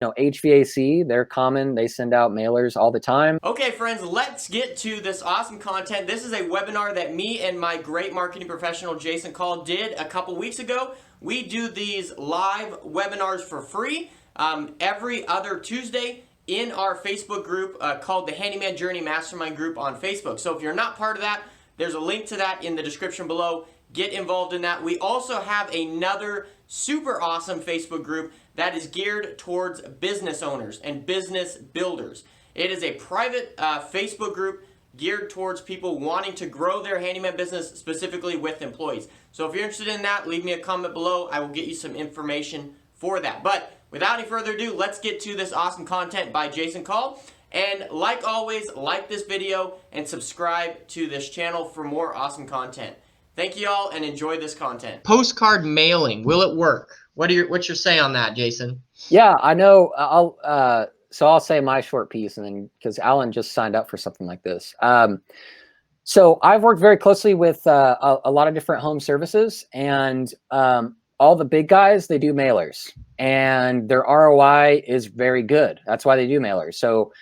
HVAC, they're common. They send out mailers all the time. Okay, friends, let's get to this awesome content. This is a webinar that me and my great marketing professional, Jason Call, did a couple weeks ago. We do these live webinars for free every other Tuesday in our Facebook group called the Handyman Journey Mastermind group on Facebook. So if you're not part of that, there's a link to that in the description below. Get involved in that. We also have another super awesome Facebook group that is geared towards business owners and business builders. It is a private Facebook group geared towards people wanting to grow their handyman business, specifically with employees. So if you're interested in that, leave me a comment below. I will get you some information for that. But without any further ado, let's get to this awesome content by Jason Call. And like always, like this video and subscribe to this channel for more awesome content. Thank you all and enjoy this content. Postcard mailing, will it work? What's your say on that, Jason? Yeah, I know. I'll say my short piece, and then because Alan just signed up for something like this. So I've worked very closely with a lot of different home services, and all the big guys, they do mailers, and their ROI is very good. That's why they do mailers. So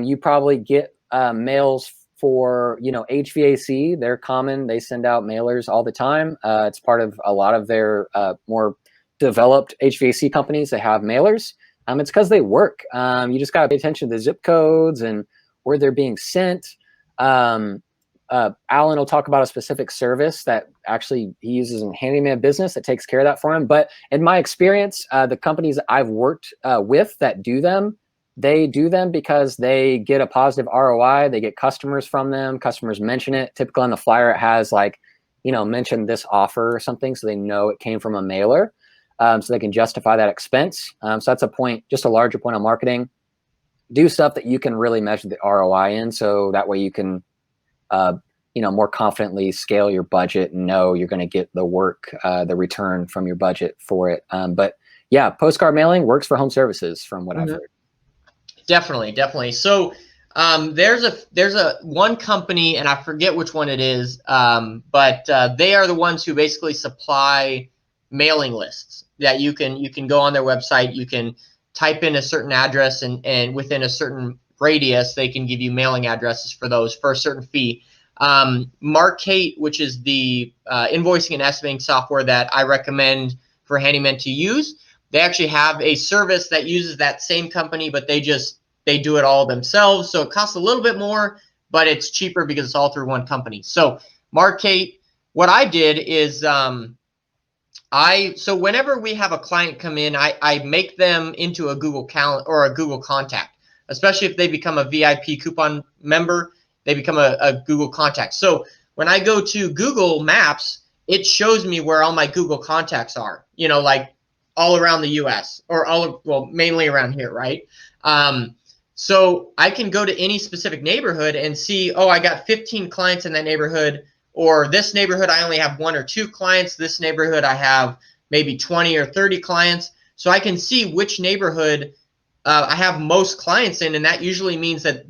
you probably get mails for HVAC. They're common. They send out mailers all the time. It's part of a lot of their more developed HVAC companies that have mailers. It's because they work. You just got to pay attention to the zip codes and where they're being sent. Alan will talk about a specific service that actually he uses in handyman business that takes care of that for him. But in my experience, the companies I've worked with that do them, they do them because they get a positive ROI. They get customers from them. Customers mention it. Typically on the flyer, it has like, mention this offer or something, so they know it came from a mailer. So they can justify that expense. So that's a point, just a larger point on marketing. Do stuff that you can really measure the ROI in, so that way you can, more confidently scale your budget and know you're going to get the work, the return from your budget for it. But yeah, postcard mailing works for home services, from what I've heard. Definitely. So there's a one company, and I forget which one it is, but they are the ones who basically supply mailing lists that you can go on their website. You can type in a certain address, and within a certain radius, they can give you mailing addresses for those for a certain fee. Markate, which is the invoicing and estimating software that I recommend for handymen to use, they actually have a service that uses that same company, but they do it all themselves. So it costs a little bit more, but it's cheaper because it's all through one company. So Markate, what I did is so whenever we have a client come in, I make them into a Google Calendar or a Google contact, especially if they become a VIP coupon member, they become a Google contact. So when I go to Google Maps, it shows me where all my Google contacts are, like all around the US or mainly around here, right? So I can go to any specific neighborhood and see, oh, I got 15 clients in that neighborhood, or this neighborhood I only have 1 or 2 clients. This neighborhood I have maybe 20 or 30 clients. So I can see which neighborhood I have most clients in, and that usually means that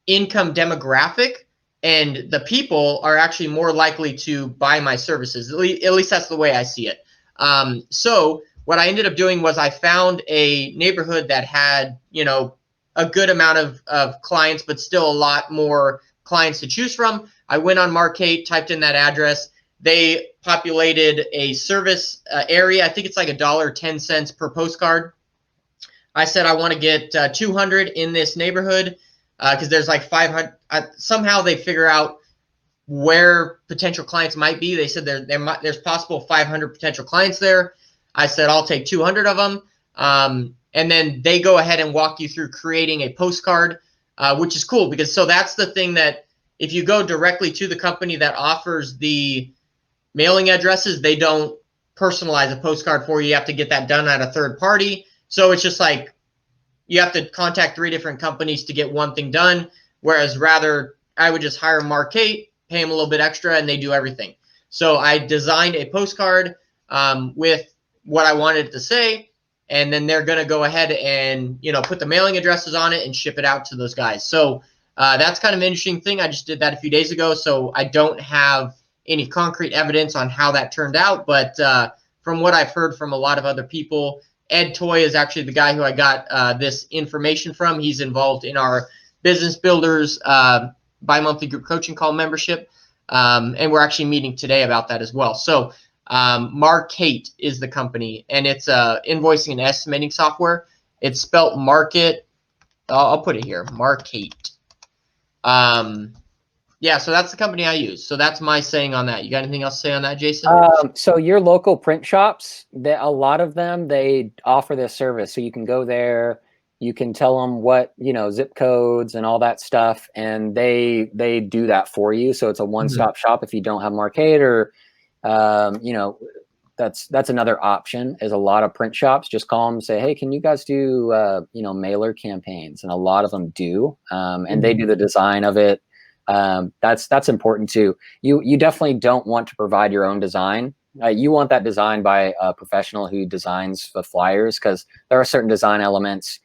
income demographic and the people are actually more likely to buy my services. At least that's the way I see it. So what I ended up doing was I found a neighborhood that had, a good amount of clients, but still a lot more clients to choose from. I went on Markate, typed in that address. They populated a service area. I think it's like $1.10 per postcard. I said I want to get 200 in this neighborhood because there's like 500. Somehow they figure out where potential clients might be. They said there's possible 500 potential clients there. I said I'll take 200 of them, and then they go ahead and walk you through creating a postcard, which is cool because that's the thing that if you go directly to the company that offers the mailing addresses, they don't personalize a postcard for you. You have to get that done at a third party. So it's just like you have to contact 3 different companies to get one thing done, whereas rather I would just hire Markate, pay them a little bit extra, and they do everything. So I designed a postcard with what I wanted it to say, and then they're going to go ahead and put the mailing addresses on it and ship it out to those guys. So that's kind of an interesting thing. I just did that a few days ago, so I don't have any concrete evidence on how that turned out, but from what I've heard from a lot of other people. Ed Toy is actually the guy who I got this information from. He's involved in our Business Builders bi-monthly group coaching call membership. And we're actually meeting today about that as well. So Markate is the company, and it's invoicing and estimating software. It's spelt market. I'll put it here, Markate. Yeah, so that's the company I use. So that's my saying on that. You got anything else to say on that, Jason? So your local print shops, a lot of them, they offer this service. So you can go there, you can tell them what, zip codes and all that stuff, and they do that for you. So it's a one-stop shop if you don't have Markate, or that's another option. Is a lot of print shops just call them and say, hey, can you guys do mailer campaigns? And a lot of them do, and they do the design of it. That's important too. You definitely don't want to provide your own design. You want that designed by a professional who designs the flyers, because there are certain design elements,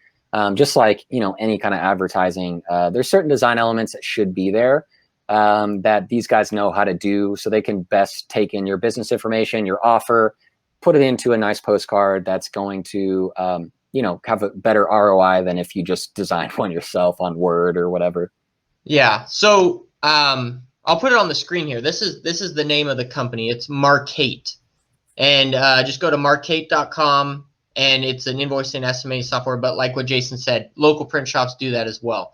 just like any kind of advertising. There's certain design elements that should be there, that these guys know how to do, so they can best take in your business information, your offer, put it into a nice postcard that's going to have a better ROI than if you just designed one yourself on Word or whatever. Yeah. So I'll put it on the screen here. This is the name of the company. It's Markate, and just go to markate.com, and it's an invoicing and estimating software. But like what Jason said, local print shops do that as well.